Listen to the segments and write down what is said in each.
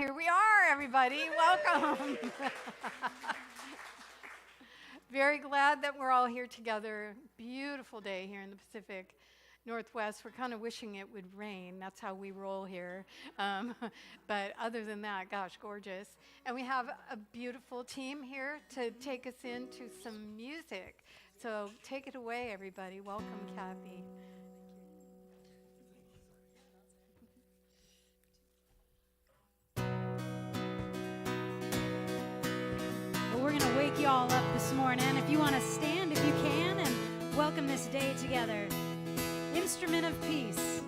Here we are, everybody. Welcome. Very glad that we're all here together. Beautiful day here in the Pacific Northwest. We're kind of wishing it would rain. That's how we roll here. But other than that, gosh, gorgeous. And we have a beautiful team here to take us into some music. So take it away, everybody. Welcome, Kathy. We're going to wake you all up this morning. If you want to stand, if you can, and welcome this day together. Instrument of peace.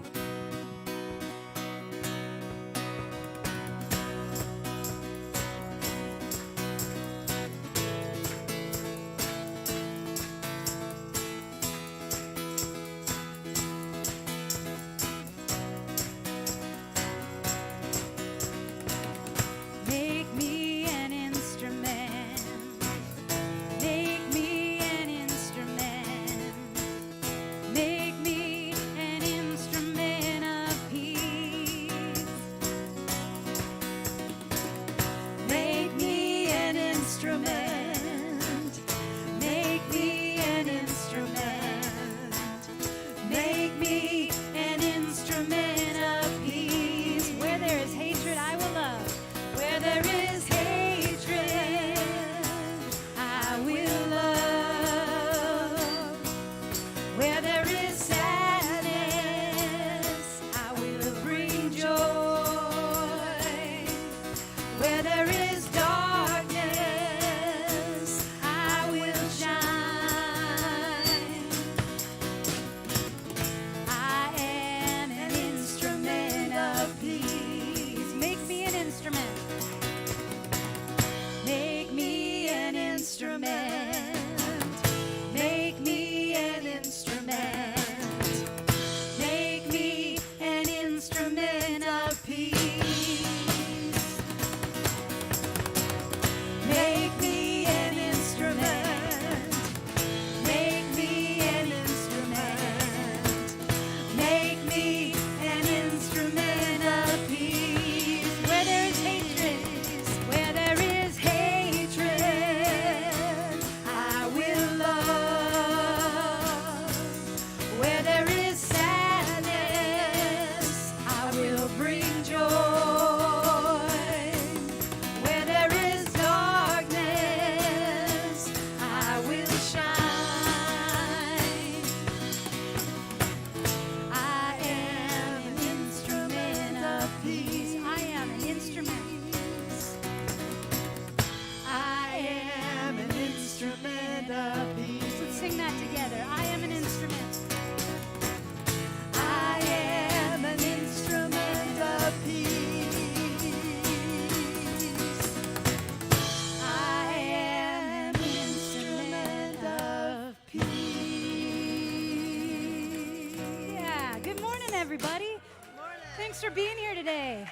For being here today.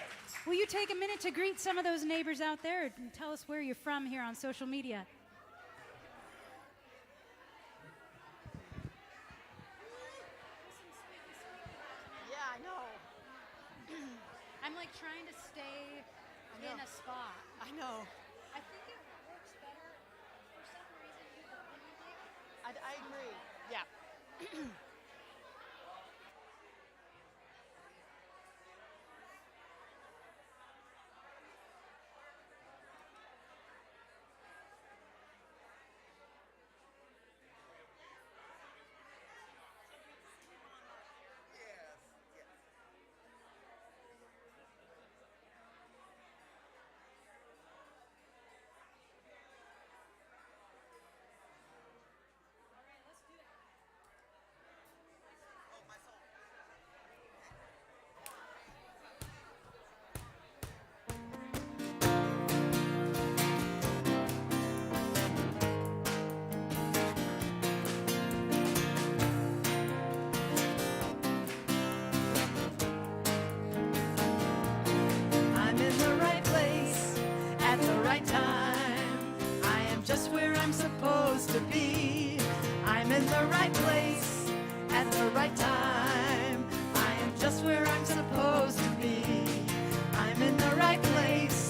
Will you take a minute to greet some of those neighbors out there and tell us where you're from here on social media? Yeah, I know. I'm like trying to stay in a spot. I know. I think it works better for some reason. I agree. Yeah. right place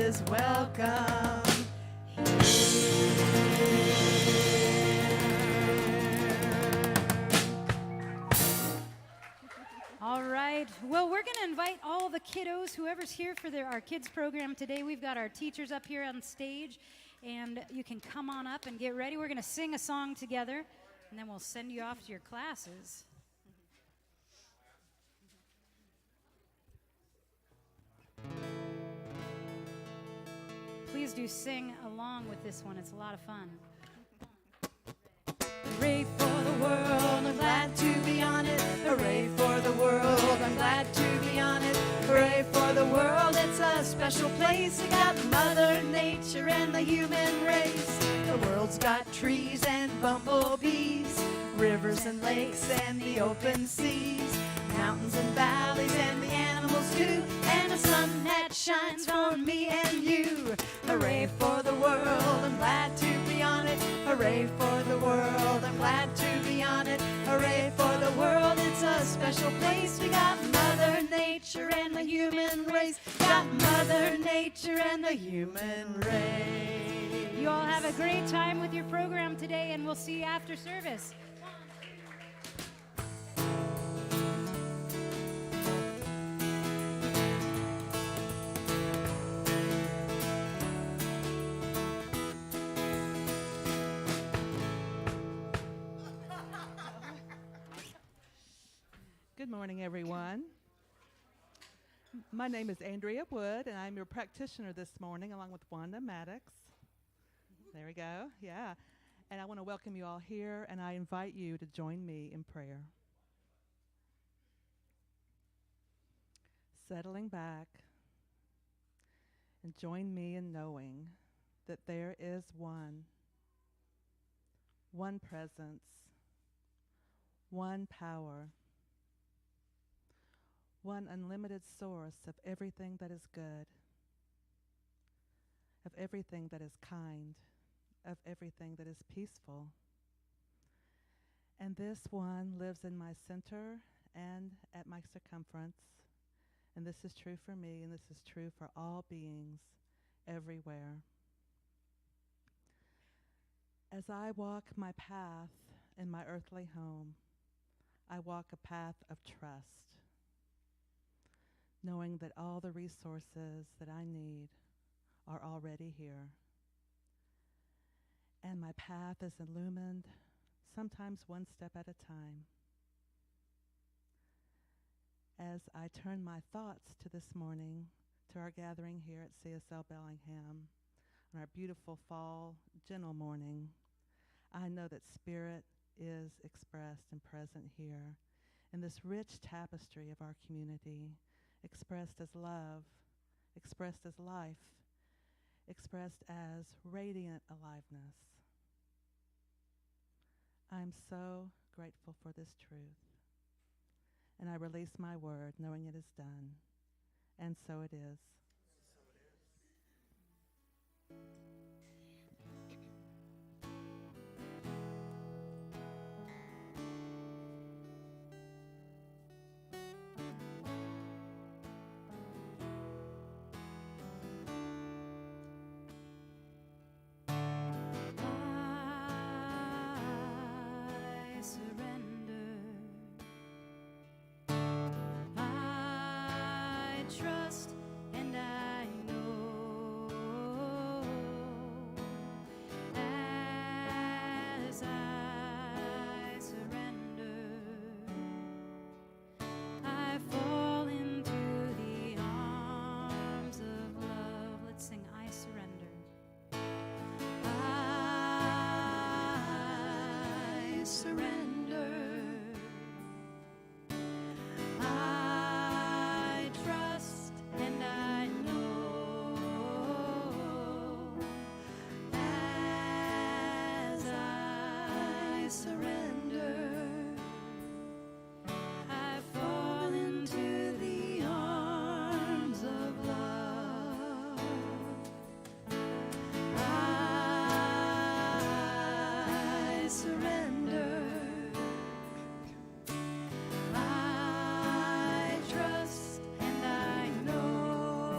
is welcome All right. Well, we're going to invite all the kiddos, whoever's here for our kids program today. We've got our teachers up here on stage, and you can come on up and get ready. We're going to sing a song together, and then we'll send you off to your classes. Please do sing along with this one. It's a lot of fun. Hooray for the world, I'm glad to be on it. Hooray for the world, I'm glad to be on it. Hooray for the world, it's a special place. We got Mother Nature and the human race. The world's got trees and bumblebees, rivers and lakes and the open seas, mountains and valleys and the animals too, and a sun that shines on me and you. Hooray for the world, I'm glad to be on it. Hooray for the world, I'm glad to be on it. Hooray for the world, it's a special place. We got Mother Nature and the human race. Got Mother Nature and the human race. You all have a great time with your program today, and we'll see you after service. Good morning, everyone. My name is Andrea Wood, and I'm your practitioner this morning, along with Wanda Maddox. There we go, yeah. And I want to welcome you all here, and I invite you to join me in prayer. Settling back, and join me in knowing that there is one presence, one power, one unlimited source of everything that is good, of everything that is kind, of everything that is peaceful. And this one lives in my center and at my circumference. And this is true for me, and this is true for all beings everywhere. As I walk my path in my earthly home, I walk a path of trust, knowing that all the resources that I need are already here. And my path is illumined, sometimes one step at a time. As I turn my thoughts to this morning, to our gathering here at CSL Bellingham, on our beautiful fall, gentle morning, I know that Spirit is expressed and present here in this rich tapestry of our community, expressed as love, expressed as life, expressed as radiant aliveness. I'm so grateful for this truth, and I release my word knowing it is done, and so it is. I surrender. I trust and I know as I surrender, I fall into the arms of love. Let's sing, I surrender. I surrender. I trust and I know as I surrender, I fall into the arms of love. I surrender. I trust and I know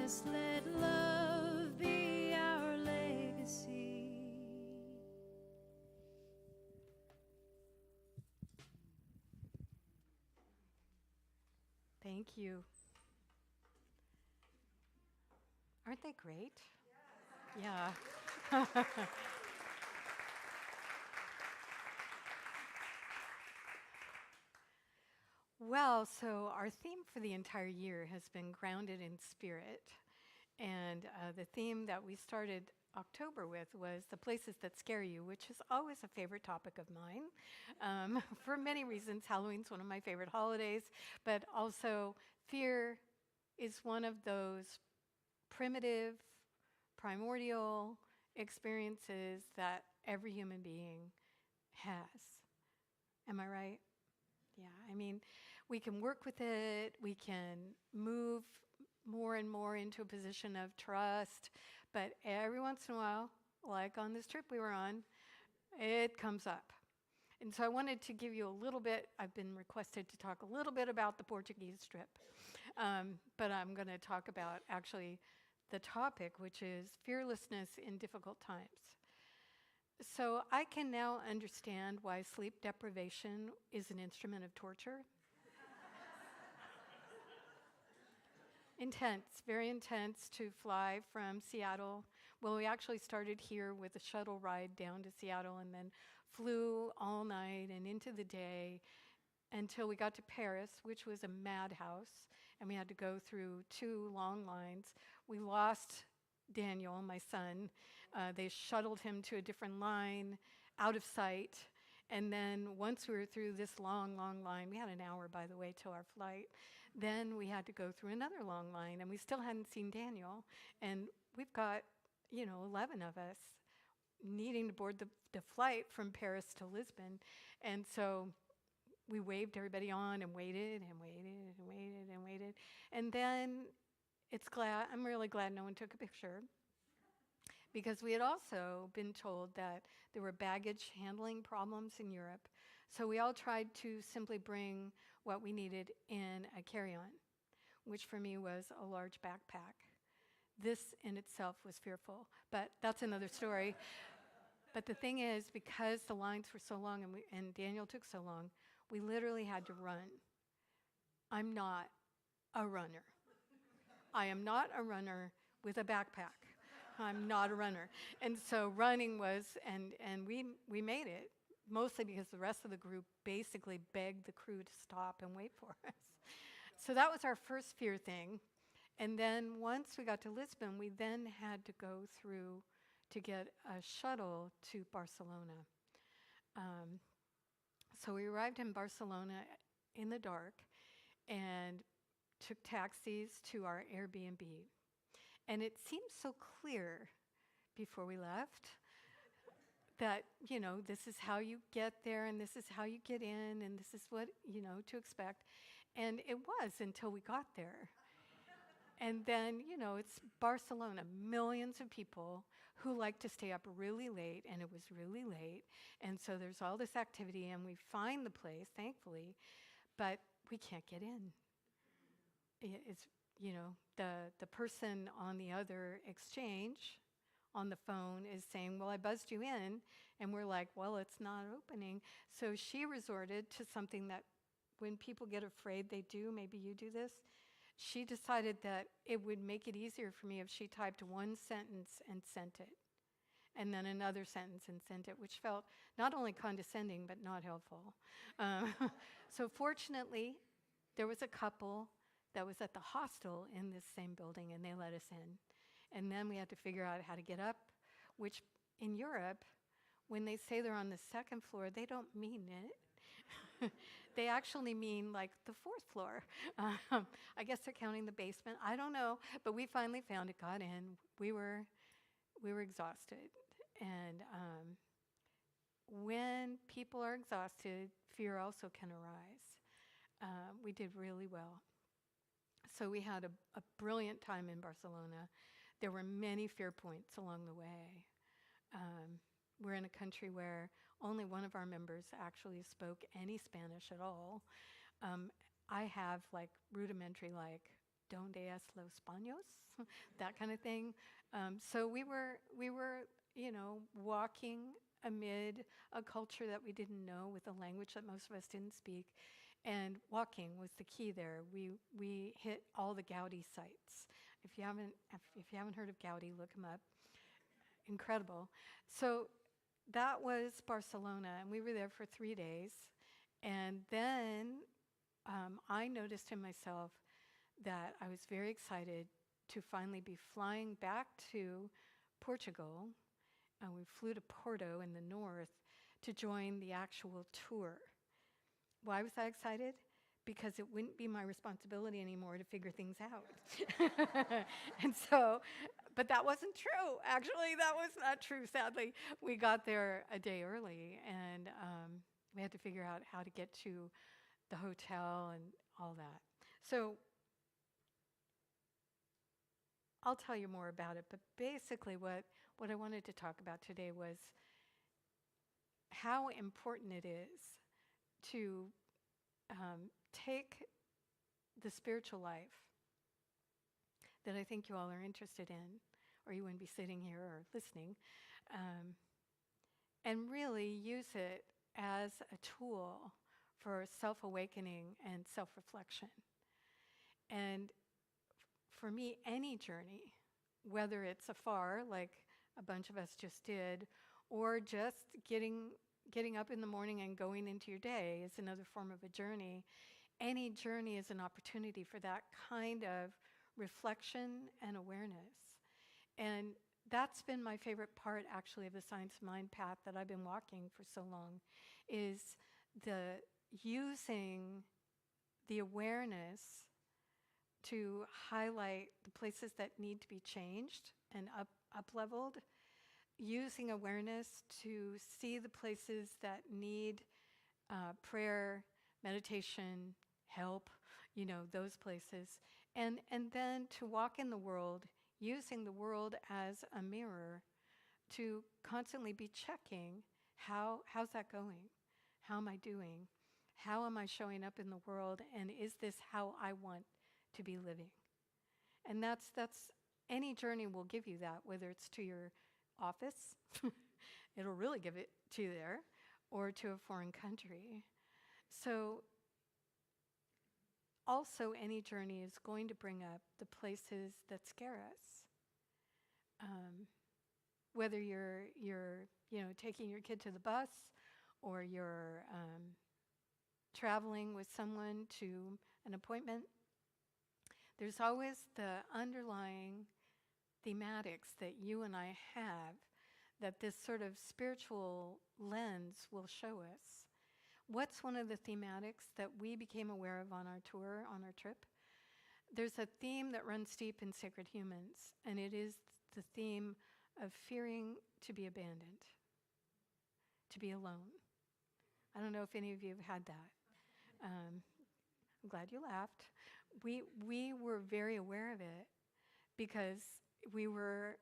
Yes, let love be our legacy. Thank you. Aren't they great? Yeah. Well, so our theme for the entire year has been grounded in spirit. And the theme that we started October with was the places that scare you, which is always a favorite topic of mine. For many reasons, Halloween's one of my favorite holidays, but also fear is one of those primitive, primordial experiences that every human being has. Am I right? Yeah, I mean, we can work with it, we can move more and more into a position of trust, but every once in a while, like on this trip we were on, it comes up. And so I wanted to give you a little bit, I've been requested to talk a little bit about the Portuguese trip, but I'm going to talk about actually the topic, which is fearlessness in difficult times. So I can now understand why sleep deprivation is an instrument of torture. Intense, very intense to fly from Seattle. Well, we actually started here with a shuttle ride down to Seattle and then flew all night and into the day until we got to Paris, which was a madhouse, and we had to go through 2 long lines. We lost Daniel, my son. They shuttled him to a different line, out of sight. And then once we were through this long, long line, we had an hour, by the way, till our flight, then we had to go through another long line, and we still hadn't seen Daniel. And we've got, 11 of us needing to board the flight from Paris to Lisbon. And so we waved everybody on and waited and waited and waited and waited. And then I'm really glad no one took a picture, because we had also been told that there were baggage handling problems in Europe. So we all tried to simply bring what we needed in a carry-on, which for me was a large backpack. This in itself was fearful, but that's another story. But the thing is, because the lines were so long and Daniel took so long, we literally had to run. I'm not a runner. I am not a runner with a backpack. I'm not a runner. And so running was, and we made it, mostly because the rest of the group basically begged the crew to stop and wait for us. So that was our first fear thing. And then once we got to Lisbon, we then had to go through to get a shuttle to Barcelona. So we arrived in Barcelona in the dark and took taxis to our Airbnb. And it seemed so clear before we left that, this is how you get there and this is how you get in and this is what, to expect. And it was until we got there. And then, it's Barcelona, millions of people who like to stay up really late, and it was really late. And so there's all this activity, and we find the place, thankfully, but we can't get in. It's, the person on the other exchange on the phone is saying, well, I buzzed you in. And we're like, well, it's not opening. So she resorted to something that when people get afraid, they do. Maybe you do this. She decided that it would make it easier for me if she typed one sentence and sent it, and then another sentence and sent it, which felt not only condescending, but not helpful. So fortunately, there was a couple that was at the hostel in this same building, and they let us in. And then we had to figure out how to get up, which in Europe, when they say they're on the 2nd floor, they don't mean it. They actually mean like the 4th floor. I guess they're counting the basement. I don't know, but we finally found it, got in. We were exhausted. And when people are exhausted, fear also can arise. We did really well. So we had a brilliant time in Barcelona. There were many fear points along the way. We're in a country where only one of our members actually spoke any Spanish at all. I have rudimentary donde es los baños, that kind of thing. So we were, walking amid a culture that we didn't know with a language that most of us didn't speak. And walking was the key there. We hit all the Gaudi sites. If you haven't heard of Gaudi, look him up. Incredible. So that was Barcelona, and we were there for 3 days. And then I noticed in myself that I was very excited to finally be flying back to Portugal. And we flew to Porto in the north to join the actual tour. Why was I excited? Because it wouldn't be my responsibility anymore to figure things out. And so, but that wasn't true. Actually, that was not true, sadly. We got there a day early, and we had to figure out how to get to the hotel and all that. So I'll tell you more about it, but basically what I wanted to talk about today was how important it is to take the spiritual life that I think you all are interested in, or you wouldn't be sitting here or listening, and really use it as a tool for self-awakening and self-reflection. And for me, any journey, whether it's afar, like a bunch of us just did, or just getting up in the morning and going into your day is another form of a journey. Any journey is an opportunity for that kind of reflection and awareness. And that's been my favorite part, actually, of the Science of Mind path that I've been walking for so long, is the using the awareness to highlight the places that need to be changed and up-leveled, using awareness to see the places that need prayer, meditation, help, those places, and then to walk in the world, using the world as a mirror to constantly be checking how's that going? How am I doing? How am I showing up in the world? And is this how I want to be living? And that's any journey will give you that, whether it's to your office, it'll really give it to you there, or to a foreign country. So also any journey is going to bring up the places that scare us. Whether you're taking your kid to the bus, or you're traveling with someone to an appointment, there's always the underlying thematics that you and I have that this sort of spiritual lens will show us. What's one of the thematics that we became aware of on our tour, on our trip? There's a theme that runs deep in Sacred Humans, and it is the theme of fearing to be abandoned, to be alone. I don't know if any of you have had that. I'm glad you laughed. We were very aware of it because we were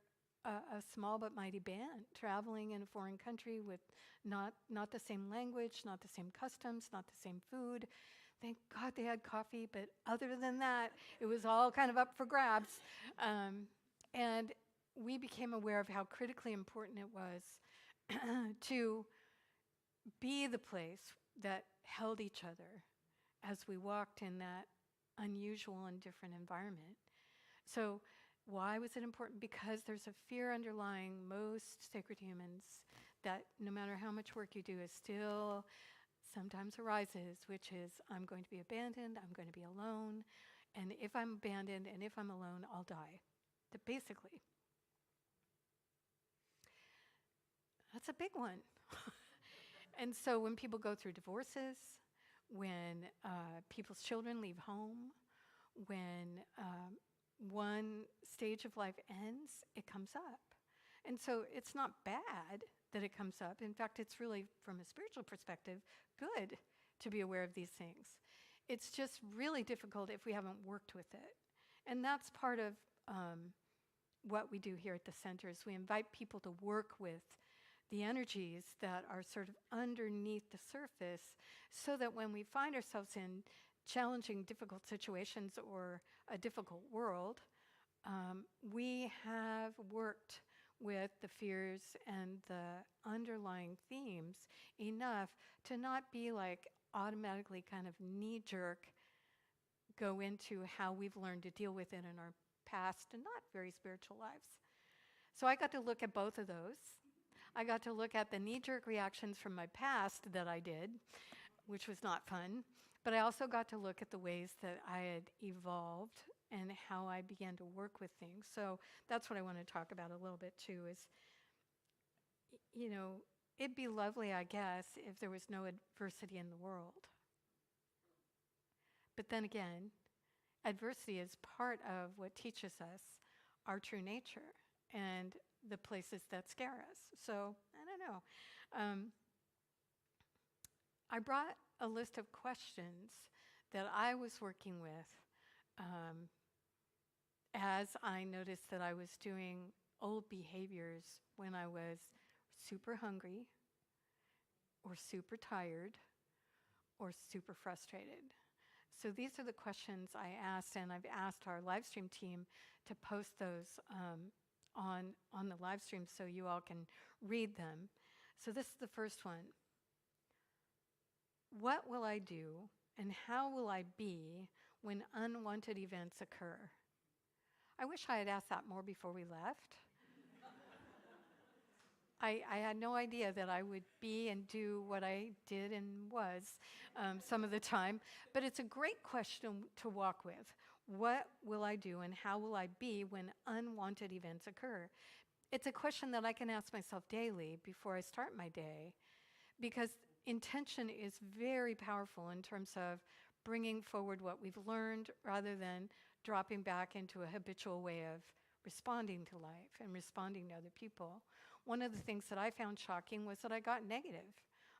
a small but mighty band traveling in a foreign country with not the same language, not the same customs, not the same food. Thank God they had coffee, but other than that, it was all kind of up for grabs. And we became aware of how critically important it was to be the place that held each other as we walked in that unusual and different environment. So why was it important? Because there's a fear underlying most sacred humans that no matter how much work you do is still sometimes arises, which is I'm going to be abandoned, I'm going to be alone, and if I'm abandoned and if I'm alone, I'll die. Basically. That's a big one. And so when people go through divorces, when people's children leave home, when one stage of life ends, it comes up. And so it's not bad that it comes up. In fact, it's really, from a spiritual perspective, good to be aware of these things. It's just really difficult if we haven't worked with it. And that's part of what we do here at the center is we invite people to work with the energies that are sort of underneath the surface so that when we find ourselves in challenging, difficult situations or a difficult world, we have worked with the fears and the underlying themes enough to not be like automatically kind of knee-jerk go into how we've learned to deal with it in our past and not very spiritual lives. So I got to look at both of those. I got to look at the knee-jerk reactions from my past that I did, which was not fun, but I also got to look at the ways that I had evolved and how I began to work with things. So that's what I want to talk about a little bit too is, you know, it'd be lovely, I guess, if there was no adversity in the world. But then again, adversity is part of what teaches us our true nature and the places that scare us. So, I don't know. I brought a list of questions that I was working with as I noticed that I was doing old behaviors when I was super hungry or super tired or super frustrated. So these are the questions I asked, and I've asked our live stream team to post those on the live stream so you all can read them. So this is the first one. What will I do and how will I be when unwanted events occur? I wish I had asked that more before we left. I had no idea that I would be and do what I did and was some of the time, but it's a great question to walk with. What will I do and how will I be when unwanted events occur? It's a question that I can ask myself daily before I start my day, because intention is very powerful in terms of bringing forward what we've learned rather than dropping back into a habitual way of responding to life and responding to other people. One of the things that I found shocking was that I got negative.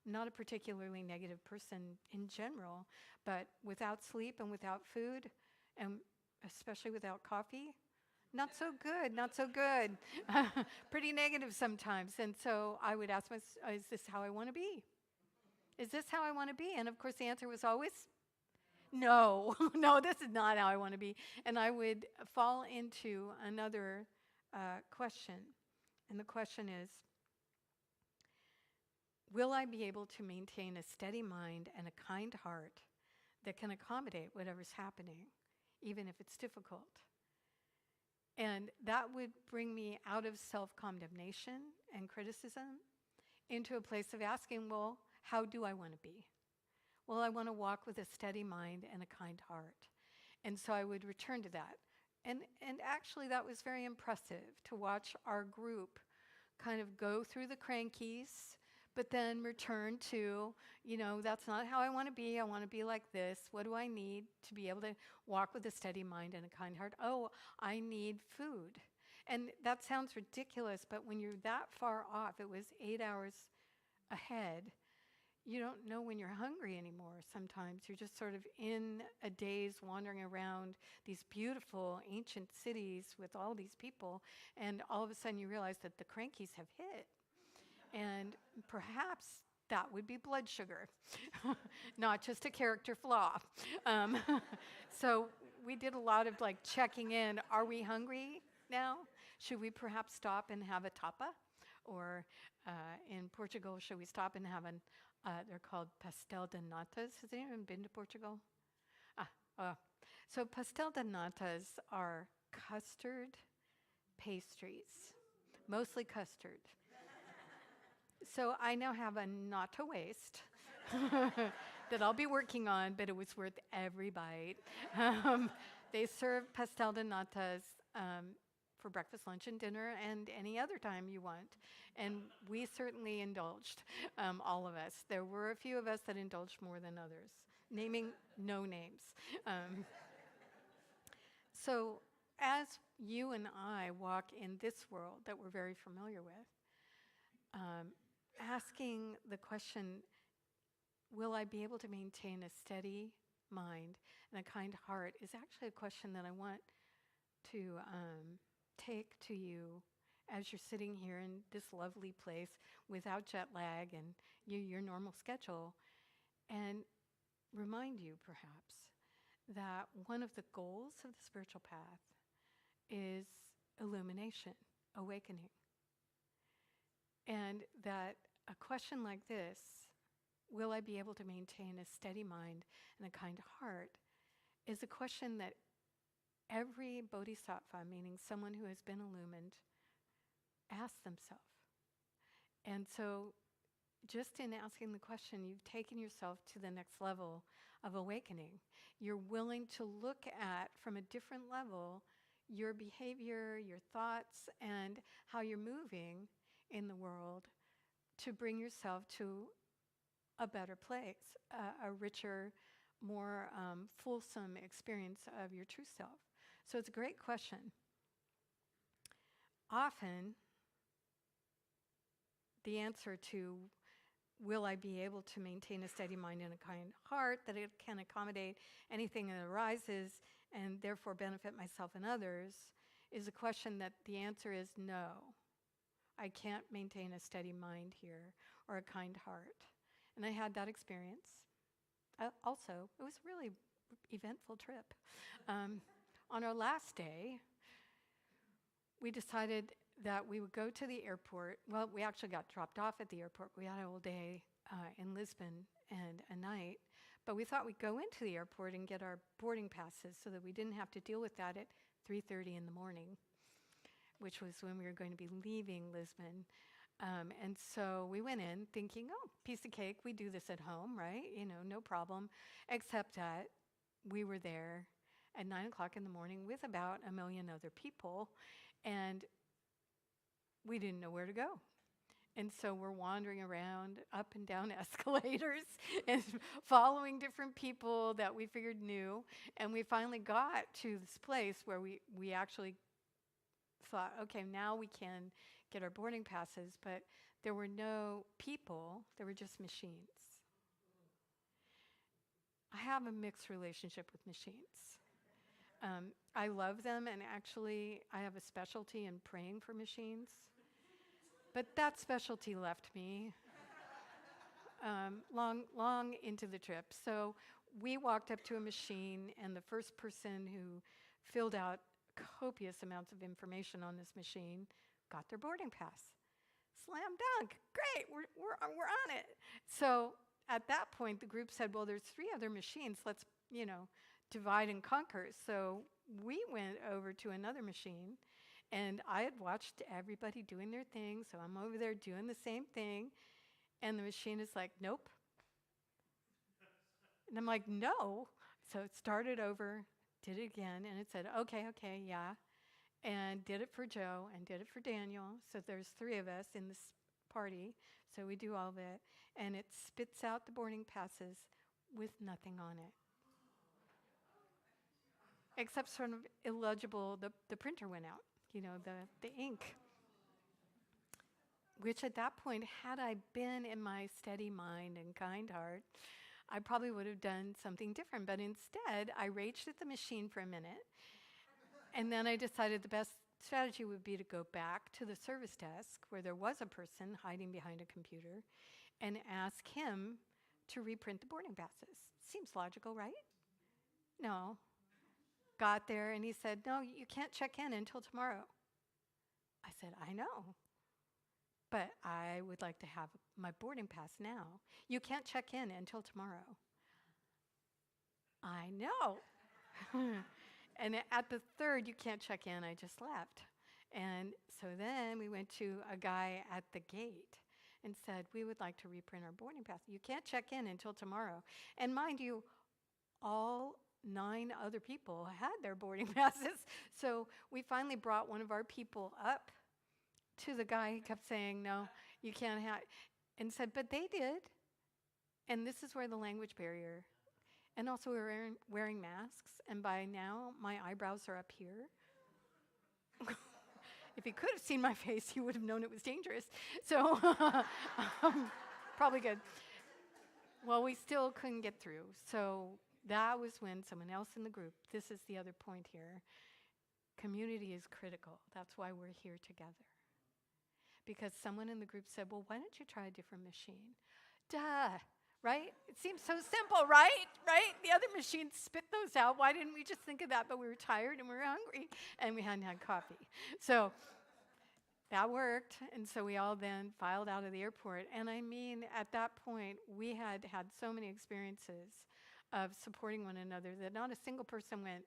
I'm not a particularly negative person in general, but without sleep and without food, and especially without coffee, not so good, not so good. Pretty negative sometimes. And so I would ask myself, is this how I want to be? Is this how I want to be? And of course the answer was always, no, no, this is not how I want to be. And I would fall into another question. And the question is, will I be able to maintain a steady mind and a kind heart that can accommodate whatever's happening, even if it's difficult? And that would bring me out of self-condemnation and criticism into a place of asking, well, how do I want to be? Well, I want to walk with a steady mind and a kind heart. And so I would return to that. And actually that was very impressive to watch our group kind of go through the crankies, but then return to, you know, that's not how I want to be. I want to be like this. What do I need to be able to walk with a steady mind and a kind heart? Oh, I need food. And that sounds ridiculous, but when you're that far off, it was 8 hours ahead, you don't know when you're hungry anymore sometimes. You're just sort of in a daze wandering around these beautiful ancient cities with all these people, and all of a sudden you realize that the crankies have hit. And perhaps that would be blood sugar, not just a character flaw. So we did a lot of like checking in. Are we hungry now? Should we perhaps stop and have a tapa? Or in Portugal, should we stop and have they're called pastel de natas. Has anyone been to Portugal? So pastel de natas are custard pastries, mostly custard. So I now have a nata waist that I'll be working on, but it was worth every bite. They serve pastel de natas for breakfast, lunch, and dinner, and any other time you want. And we certainly indulged, all of us. There were a few of us that indulged more than others, naming no names. So as you and I walk in this world that we're very familiar with, asking the question, will I be able to maintain a steady mind and a kind heart, is actually a question that I want to take to you as you're sitting here in this lovely place without jet lag and your normal schedule, and remind you perhaps that one of the goals of the spiritual path is illumination, awakening. And that a question like this, will I be able to maintain a steady mind and a kind heart, is a question that every bodhisattva, meaning someone who has been illumined, asks themselves. And so just in asking the question, you've taken yourself to the next level of awakening. You're willing to look at, from a different level, your behavior, your thoughts, and how you're moving in the world to bring yourself to a better place, a richer, more fulsome experience of your true self. So it's a great question. Often, the answer to will I be able to maintain a steady mind and a kind heart, that it can accommodate anything that arises and therefore benefit myself and others, is a question that the answer is no. I can't maintain a steady mind here or a kind heart. And I had that experience. Also, it was a really eventful trip. On our last day, we decided that we would go to the airport. Well, we actually got dropped off at the airport. We had a whole day in Lisbon and a night. But we thought we'd go into the airport and get our boarding passes so that we didn't have to deal with that at 3:30 in the morning, which was when we were going to be leaving Lisbon. And so we went in thinking, oh, piece of cake, we do this at home, right? You know, no problem. Except that we were there at 9 o'clock in the morning with about 1 million other people, and we didn't know where to go. And so we're wandering around up and down escalators and following different people that we figured knew. And we finally got to this place where we actually thought, okay, now we can get our boarding passes, but there were no people, there were just machines. I have a mixed relationship with machines. I love them, and actually I have a specialty in praying for machines. But that specialty left me long into the trip. So we walked up to a machine, and the first person who filled out copious amounts of information on this machine got their boarding pass. Slam dunk, great, we're on it. So at that point, the group said, well, there's 3 other machines, let's, divide and conquer. So we went over to another machine, and I had watched everybody doing their thing, so I'm over there doing the same thing, and the machine is like, nope. And I'm like, no. So it started over, did it again, and it said, okay, yeah, and did it for Joe, and did it for Daniel. So there's 3 of us in this party, so we do all of it, and it spits out the boarding passes with nothing on it. Except sort of illegible, the printer went out, the ink. Which at that point, had I been in my steady mind and kind heart, I probably would have done something different. But instead, I raged at the machine for a minute, and then I decided the best strategy would be to go back to the service desk where there was a person hiding behind a computer and ask him to reprint the boarding passes. Seems logical, right? No. Got there, and he said, no, you can't check in until tomorrow. I said, I know, but I would like to have my boarding pass now. You can't check in until tomorrow. I know. And at the 3rd, you can't check in, I just left. And so then we went to a guy at the gate and said, we would like to reprint our boarding pass. You can't check in until tomorrow. And mind you, all 9 other people had their boarding passes. So we finally brought one of our people up to the guy. He kept saying, no, you can't have, and said, but they did. And this is where the language barrier, and also we were wearing masks, and by now my eyebrows are up here. If he could have seen my face, he would have known it was dangerous. So probably good. Well, we still couldn't get through. So that was when someone else in the group, this is the other point here, community is critical. That's why we're here together. Because someone in the group said, well, why don't you try a different machine? Duh, right? It seems so simple, right? Right? The other machines spit those out. Why didn't we just think of that? But we were tired and we were hungry and we hadn't had coffee. So that worked. And so we all then filed out of the airport. And I mean, at that point, we had had so many experiences of supporting one another that not a single person went,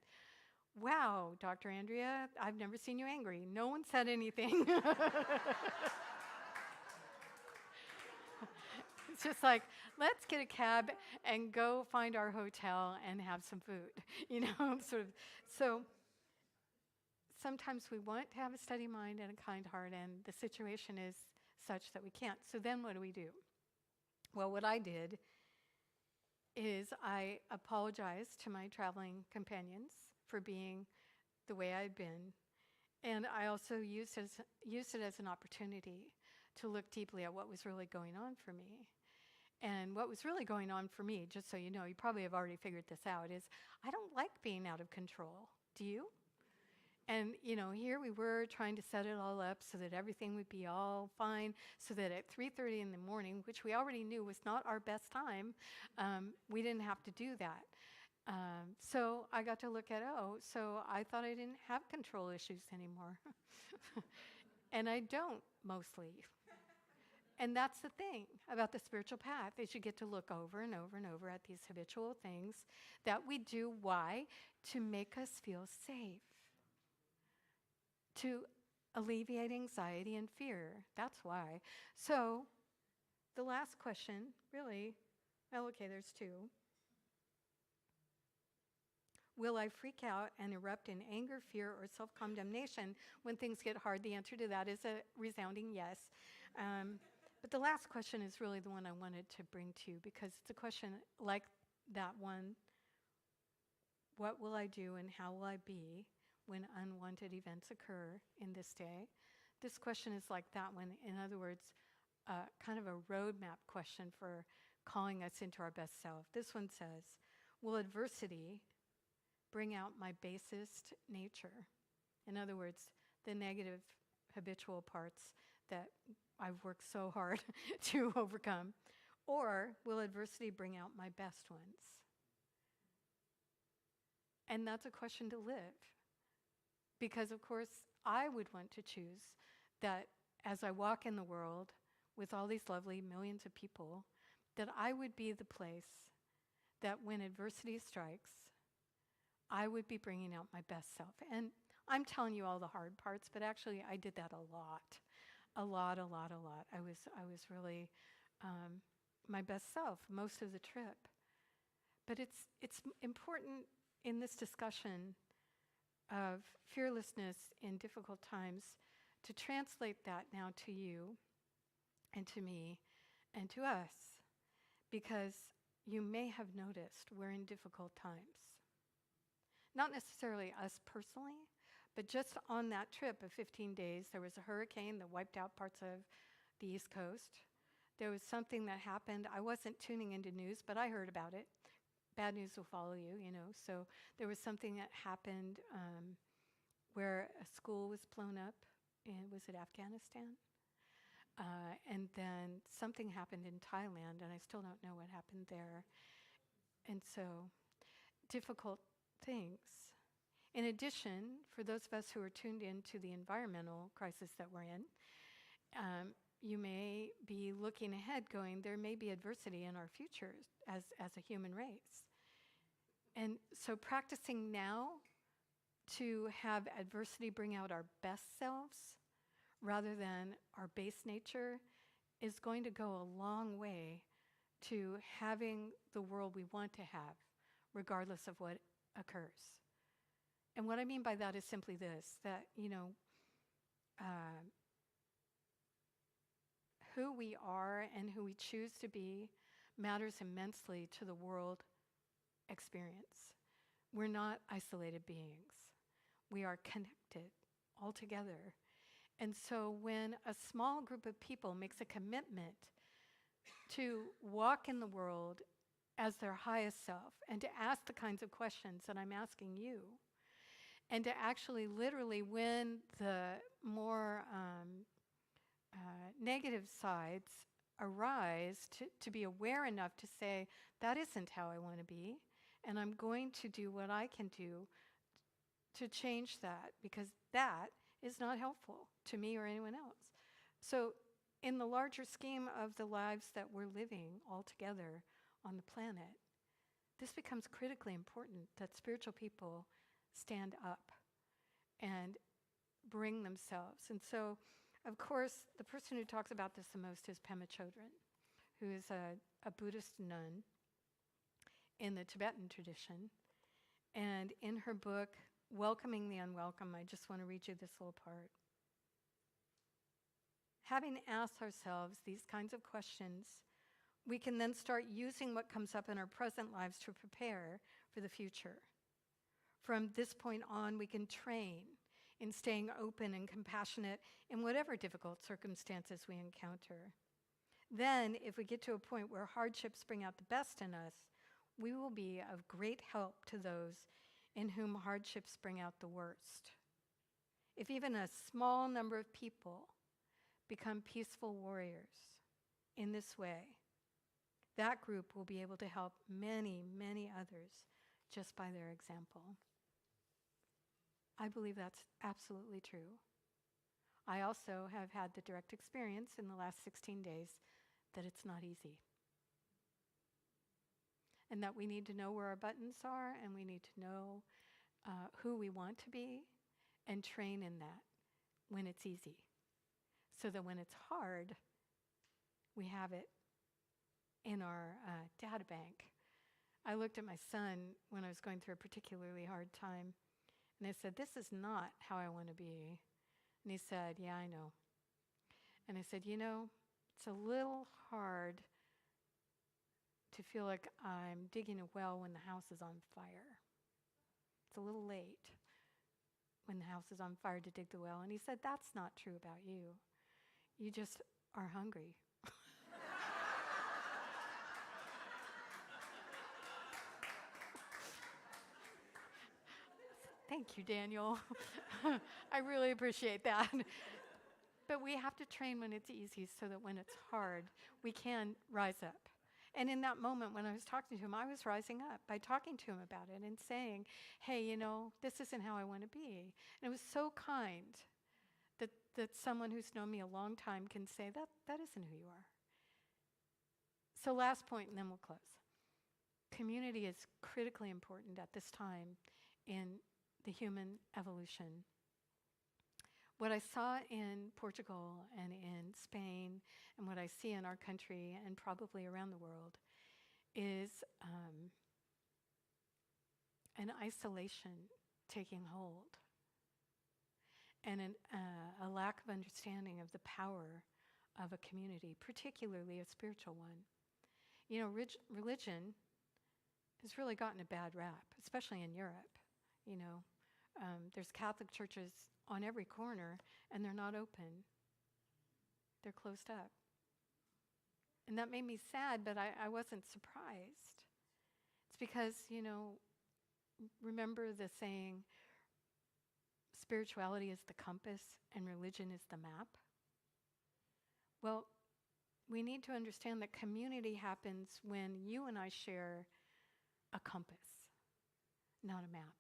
wow, Dr. Andrea, I've never seen you angry. No one said anything. It's just like, let's get a cab and go find our hotel and have some food, sort of. So sometimes we want to have a steady mind and a kind heart, and the situation is such that we can't. So then what do we do? Well, what I did is I apologized to my traveling companions for being the way I'd been, and I also used it as an opportunity to look deeply at what was really going on for me. And what was really going on for me, just so you know, you probably have already figured this out, is I don't like being out of control. Do you? And, here we were trying to set it all up so that everything would be all fine, so that at 3:30 in the morning, which we already knew was not our best time, we didn't have to do that. So I got to look at, so I thought I didn't have control issues anymore. And I don't, mostly. And that's the thing about the spiritual path, is you get to look over and over and over at these habitual things that we do. Why? To make us feel safe, to alleviate anxiety and fear. That's why. So the last question, really, okay, there's two. Will I freak out and erupt in anger, fear, or self-condemnation when things get hard? The answer to that is a resounding yes. But the last question is really the one I wanted to bring to you, because it's a question like that one: what will I do and how will I be when unwanted events occur in this day? This question is like that one. In other words, kind of a roadmap question for calling us into our best self. This one says, will adversity bring out my basest nature? In other words, the negative habitual parts that I've worked so hard to overcome. Or will adversity bring out my best ones? And that's a question to live. Because, of course, I would want to choose that as I walk in the world with all these lovely millions of people, that I would be the place that when adversity strikes, I would be bringing out my best self. And I'm telling you all the hard parts, but actually I did that a lot. A lot. I was really my best self most of the trip. But it's important in this discussion of fearlessness in difficult times to translate that now to you and to me and to us, because you may have noticed we're in difficult times. Not necessarily us personally, but just on that trip of 15 days, there was a hurricane that wiped out parts of the East Coast. There was something that happened. I wasn't tuning into news, but I heard about it. Bad news will follow you, So there was something that happened where a school was blown up was it Afghanistan? And then something happened in Thailand, and I still don't know what happened there. And so, difficult things. In addition, for those of us who are tuned into the environmental crisis that we're in, you may be looking ahead going, there may be adversity in our future as a human race. And so practicing now to have adversity bring out our best selves rather than our base nature is going to go a long way to having the world we want to have, regardless of what occurs. And what I mean by that is simply this, that, who we are and who we choose to be matters immensely to the world experience. We're not isolated beings. We are connected all together. And so when a small group of people makes a commitment to walk in the world as their highest self and to ask the kinds of questions that I'm asking you, and to actually literally, when the more negative sides arise, to be aware enough to say, that isn't how I want to be, and I'm going to do what I can do to change that, because that is not helpful to me or anyone else. So in the larger scheme of the lives that we're living all together on the planet, this becomes critically important that spiritual people stand up and bring themselves. And so, of course, the person who talks about this the most is Pema Chodron, who is a Buddhist nun in the Tibetan tradition. And in her book, Welcoming the Unwelcome, I just want to read you this little part. Having asked ourselves these kinds of questions, we can then start using what comes up in our present lives to prepare for the future. From this point on, we can train in staying open and compassionate in whatever difficult circumstances we encounter. Then, if we get to a point where hardships bring out the best in us, we will be of great help to those in whom hardships bring out the worst. If even a small number of people become peaceful warriors in this way, that group will be able to help many, many others just by their example. I believe that's absolutely true. I also have had the direct experience in the last 16 days that it's not easy. And that we need to know where our buttons are, and we need to know who we want to be, and train in that when it's easy. So that when it's hard, we have it in our data bank. I looked at my son when I was going through a particularly hard time, and I said, this is not how I want to be. And he said, yeah, I know. And I said, it's a little hard to feel like I'm digging a well when the house is on fire. It's a little late when the house is on fire to dig the well. And he said, that's not true about you. You just are hungry. Thank you, Daniel. I really appreciate that. But we have to train when it's easy so that when it's hard, we can rise up. And in that moment when I was talking to him, I was rising up by talking to him about it and saying, hey, this isn't how I want to be. And it was so kind that someone who's known me a long time can say, that isn't who you are. So last point, and then we'll close. Community is critically important at this time in the human evolution. What I saw in Portugal and in Spain, and what I see in our country and probably around the world, is an isolation taking hold, and a lack of understanding of the power of a community, particularly a spiritual one. Religion has really gotten a bad rap, especially in Europe. There's Catholic churches on every corner, and they're not open. They're closed up. And that made me sad, but I wasn't surprised. It's because, remember the saying, spirituality is the compass and religion is the map? Well, we need to understand that community happens when you and I share a compass, not a map.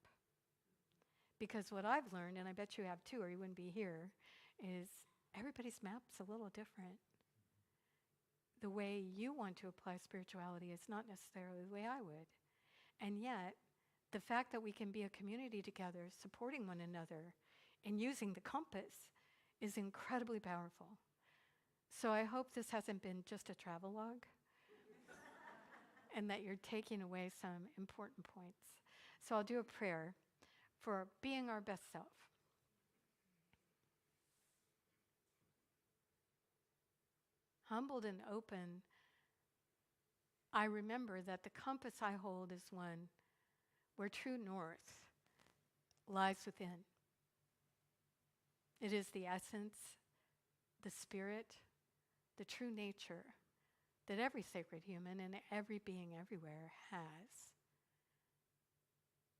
Because what I've learned, and I bet you have too, or you wouldn't be here, is everybody's map's a little different. The way you want to apply spirituality is not necessarily the way I would. And yet, the fact that we can be a community together, supporting one another, and using the compass is incredibly powerful. So I hope this hasn't been just a travelogue, and that you're taking away some important points. So I'll do a prayer for being our best self. Humbled and open, I remember that the compass I hold is one where true north lies within. It is the essence, the spirit, the true nature that every sacred human and every being everywhere has.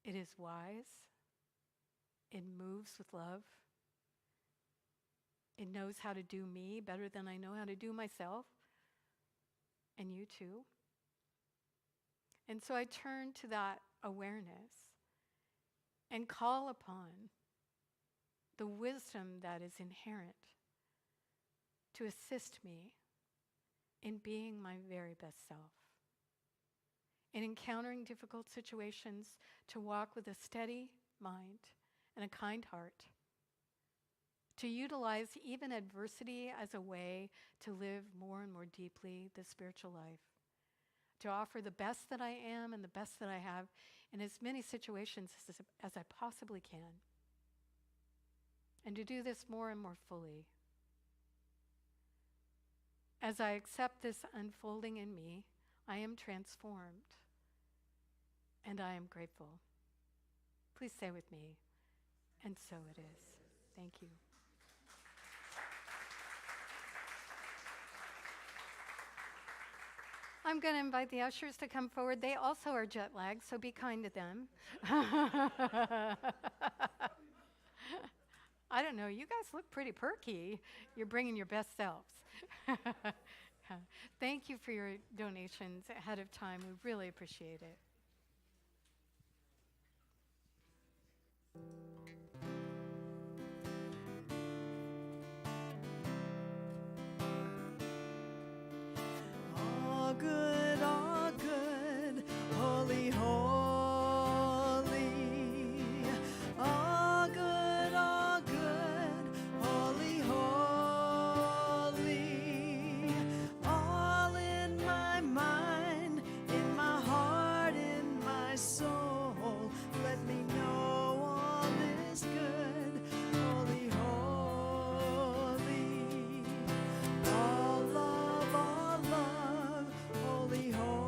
It is wise. It moves with love. It knows how to do me better than I know how to do myself. and you too. And so I turn to that awareness and call upon the wisdom that is inherent to assist me in being my very best self, in encountering difficult situations, to walk with a steady mind and a kind heart, to utilize even adversity as a way to live more and more deeply the spiritual life, to offer the best that I am and the best that I have in as many situations as I possibly can, and to do this more and more fully. As I accept this unfolding in me, I am transformed, and I am grateful. Please say with me, and so it is. Thank you. I'm going to invite the ushers to come forward. They also are jet lagged, so be kind to them. I don't know, you guys look pretty perky. You're bringing your best selves. Thank you for your donations ahead of time. We really appreciate it. All good, holy, holy. All good, holy, holy. All in my mind, in my heart, in my soul. Let me know all is good, holy, holy. All love, holy, holy.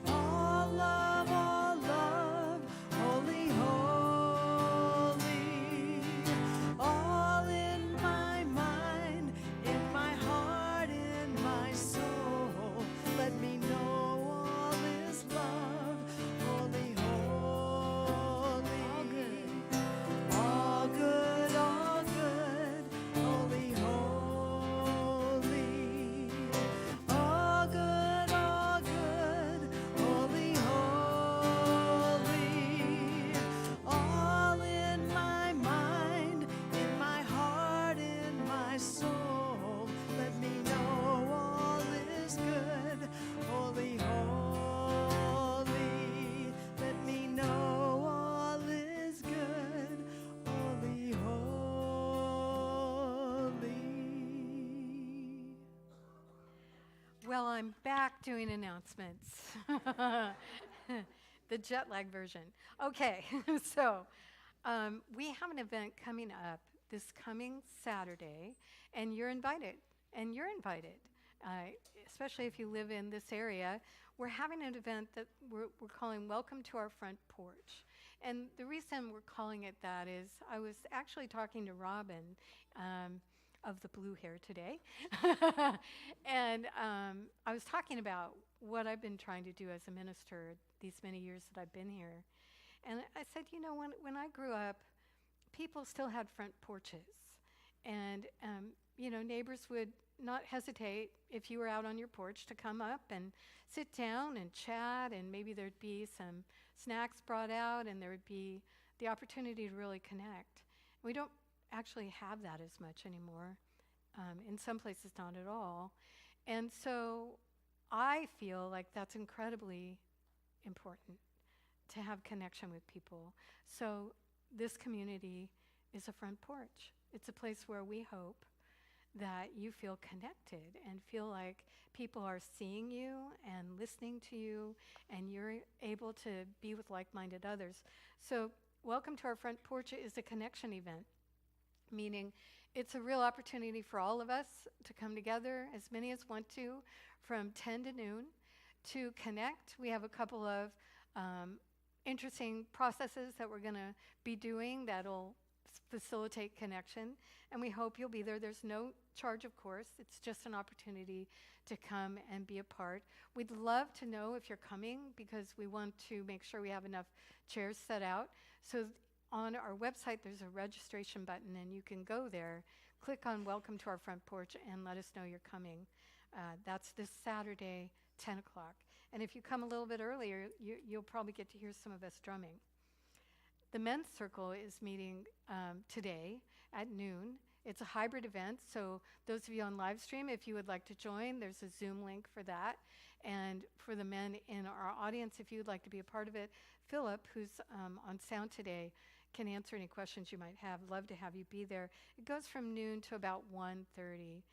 All love, holy, holy. All in my mind, in my heart, in my soul. Let me know all is love, holy, holy. All good, holy, holy. All good, holy, holy. All in my mind, in my heart, in my soul. Let me know all is good, holy, holy. Let me know all is good, holy, holy. Well, I'm back doing announcements. The jet lag version. Okay, so we have an event coming up this coming Saturday, and you're invited. And you're invited, especially if you live in this area. We're having an event that we're calling Welcome to Our Front Porch. And the reason we're calling it that is I was actually talking to Robin of the blue hair today. And I was talking about what I've been trying to do as a minister these many years that I've been here. And I said, you know, when I grew up, people still had front porches. And, you know, neighbors would not hesitate if you were out on your porch to come up and sit down and chat, and maybe there'd be some snacks brought out, and there would be the opportunity to really connect. We don't actually have that as much anymore. In some places, not at all. And so I feel like that's incredibly important, to have connection with people. So this community is a front porch. It's a place where we hope that you feel connected and feel like people are seeing you and listening to you, and you're able to be with like-minded others. So Welcome to Our Front Porch is a connection event, meaning it's a real opportunity for all of us to come together, as many as want to, from 10 to noon, to connect. We have a couple of interesting processes that we're going to be doing that'll facilitate connection, and we hope you'll be there. There's no charge, of course. It's just an opportunity to come and be a part. We'd love to know if you're coming, because we want to make sure we have enough chairs set out. So on our website, there's a registration button, and you can go there, click on Welcome to our Front Porch and let us know you're coming. That's this Saturday, 10 o'clock. And if you come a little bit earlier, you'll probably get to hear some of us drumming. The men's circle is meeting today at noon. It's a hybrid event, so those of you on live stream, if you would like to join, there's a Zoom link for that. And for the men in our audience, if you would like to be a part of it, Philip, who's on sound today, can answer any questions you might have. Love to have you be there. It goes from noon to about 1:30.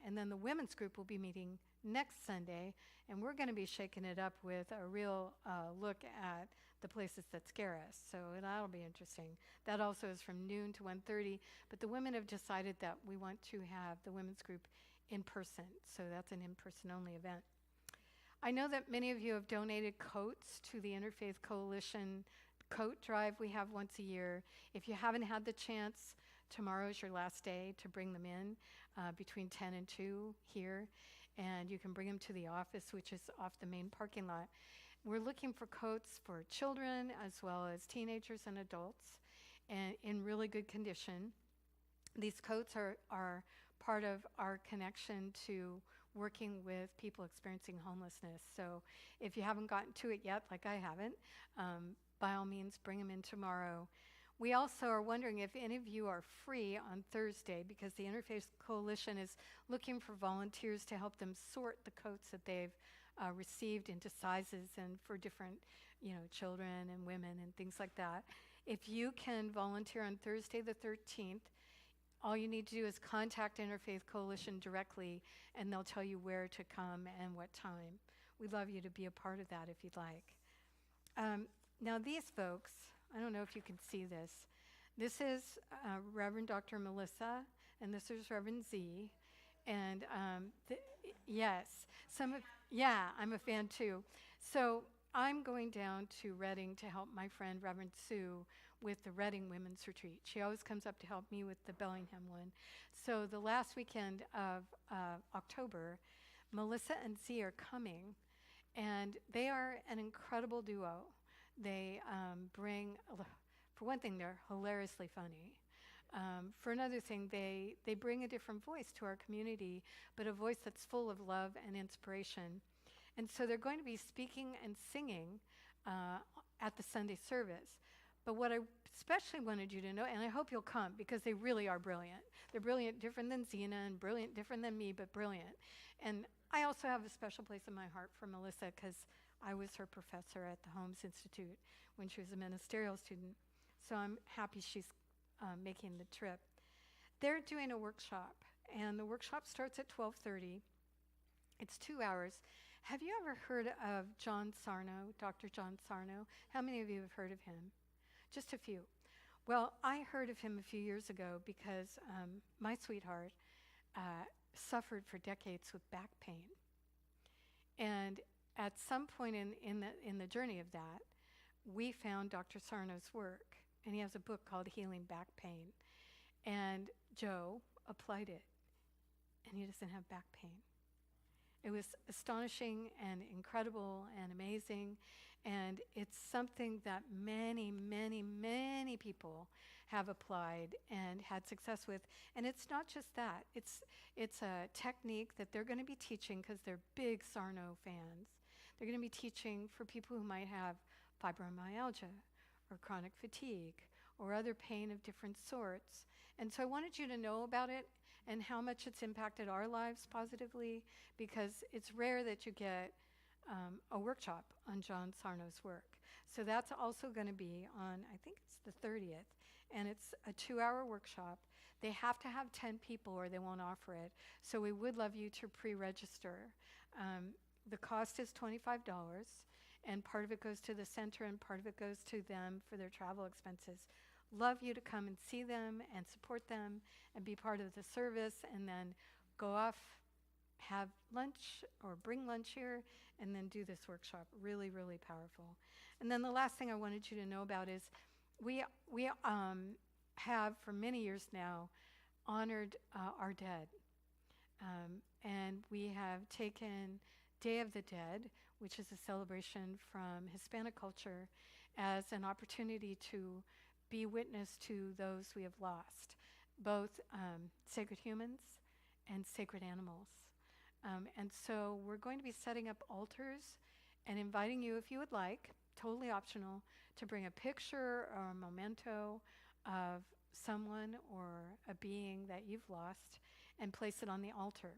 And then the women's group will be meeting next Sunday, and we're going to be shaking it up with a real look at the places that scare us. So that'll be interesting. That also is from noon to 1:30, but the women have decided that we want to have the women's group in person, so that's an in-person only event. I know that many of you have donated coats to the Interfaith Coalition coat drive we have once a year. If you haven't had the chance, tomorrow is your last day to bring them in between 10 and 2 here, and you can bring them to the office, which is off the main parking lot. We're looking for coats for children as well as teenagers and adults, and in really good condition. These coats are part of our connection to working with people experiencing homelessness. So if you haven't gotten to it yet, like I haven't, by all means, bring them in tomorrow. We also are wondering if any of you are free on Thursday, because the Interfaith Coalition is looking for volunteers to help them sort the coats that they've received into sizes and for different, children and women and things like that. If you can volunteer on Thursday the 13th, all you need to do is contact Interfaith Coalition directly, and they'll tell you where to come and what time. We'd love you to be a part of that if you'd like. Now these folks, I don't know if you can see this. This is Reverend Dr. Melissa, and this is Reverend Z. And yes, I'm a fan too. So I'm going down to Reading to help my friend Reverend Sue with the Reading Women's Retreat. She always comes up to help me with the Bellingham one. So the last weekend of October, Melissa and Z are coming, and they are an incredible duo. They bring, for one thing, they're hilariously funny. For another thing, they bring a different voice to our community, but a voice that's full of love and inspiration. And so they're going to be speaking and singing at the Sunday service. But what I especially wanted you to know, and I hope you'll come, because they really are brilliant. They're brilliant, different than Zena, and brilliant, different than me, but brilliant. And I also have a special place in my heart for Melissa, because I was her professor at the Holmes Institute when she was a ministerial student. So I'm happy she's making the trip. They're doing a workshop, and the workshop starts at 12:30. It's 2 hours. Have you ever heard of John Sarno, Dr. John Sarno? How many of you have heard of him? Just a few. Well, I heard of him a few years ago because my sweetheart suffered for decades with back pain. And at some point in the journey of that, we found Dr. Sarno's work, and he has a book called Healing Back Pain. And Joe applied it, and he doesn't have back pain. It was astonishing and incredible and amazing, and it's something that many, many, many people have applied and had success with. And it's not just that. It's a technique that they're going to be teaching, because they're big Sarno fans. They're going to be teaching for people who might have fibromyalgia or chronic fatigue or other pain of different sorts. And so I wanted you to know about it and how much it's impacted our lives positively, because it's rare that you get a workshop on John Sarno's work. So that's also going to be on, I think it's the 30th, and it's a 2-hour workshop. They have to have 10 people or they won't offer it. So we would love you to pre-register. The cost is $25, and part of it goes to the center and part of it goes to them for their travel expenses. Love you to come and see them and support them and be part of the service, and then go off, have lunch or bring lunch here, and then do this workshop. Really, really powerful. And then the last thing I wanted you to know about is we have for many years now honored our dead. And we have taken Day of the Dead, which is a celebration from Hispanic culture, as an opportunity to be witness to those we have lost. both sacred humans and sacred animals. And so we're going to be setting up altars and inviting you, if you would like, totally optional, to bring a picture or a memento of someone or a being that you've lost and place it on the altar.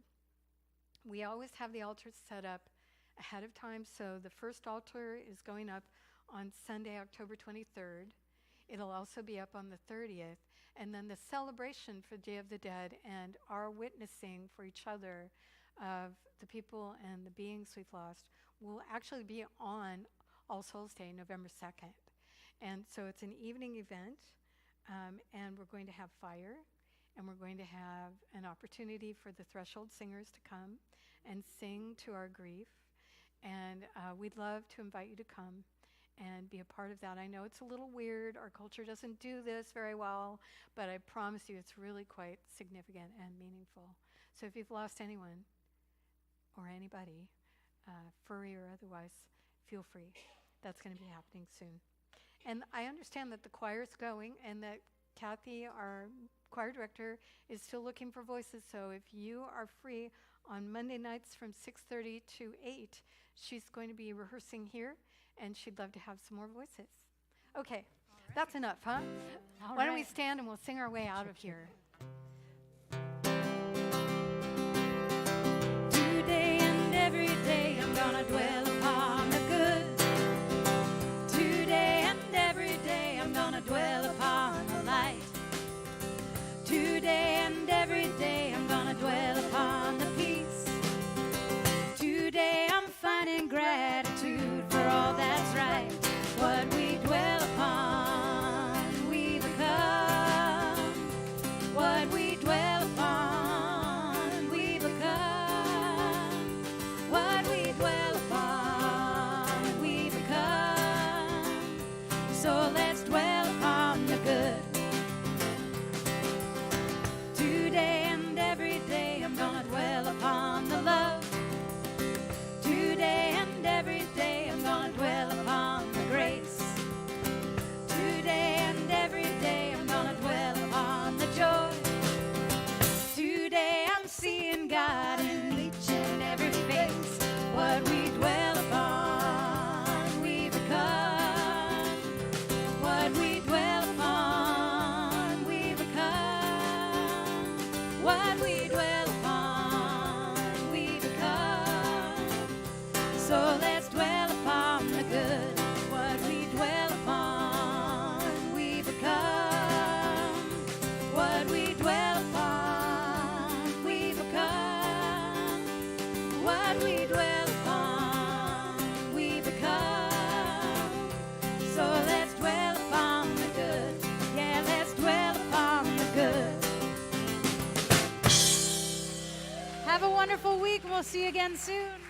We always have the altars set up ahead of time, so the first altar is going up on Sunday, October 23rd. It'll also be up on the 30th, and then the celebration for Day of the Dead and our witnessing for each other of the people and the beings we've lost will actually be on All Souls Day, November 2nd. And so it's an evening event, and we're going to have fire, and we're going to have an opportunity for the Threshold singers to come and sing to our grief. And we'd love to invite you to come and be a part of that. I know it's a little weird. Our culture doesn't do this very well, but I promise you it's really quite significant and meaningful. So if you've lost anyone or anybody, furry or otherwise, feel free. That's going to be happening soon. And I understand that the choir's going and that Kathy, our choir director, is still looking for voices. So if you are free on Monday nights from 6:30 to 8, she's going to be rehearsing here, and she'd love to have some more voices. Okay, that's enough, huh? Why don't we stand and we'll sing our way out of here. Today and every day I'm gonna dwell upon the good. Today and every day I'm gonna dwell upon the light. Today and every day I'm gonna dwell upon the peace. Today I'm finding gratitude for all that's right. What we dwell upon, we become. What we dwell upon, we become. What we dwell upon, we become. So let's dwell upon the good. Today and every day I'm gonna dwell upon the love. Today and every day I'm gonna dwell upon the grace. Today and every day I'm gonna dwell upon the joy. Today I'm seeing God in each and every face. What we dwell upon, we become. What we dwell upon, we become. What we dwell upon, we become. So let's dwell upon the good. What we dwell upon, we become. What we dwell upon, we become. What we dwell upon, we become. So let's dwell upon the good. Yeah, let's dwell upon the good. Have a wonderful week. We'll see you again soon.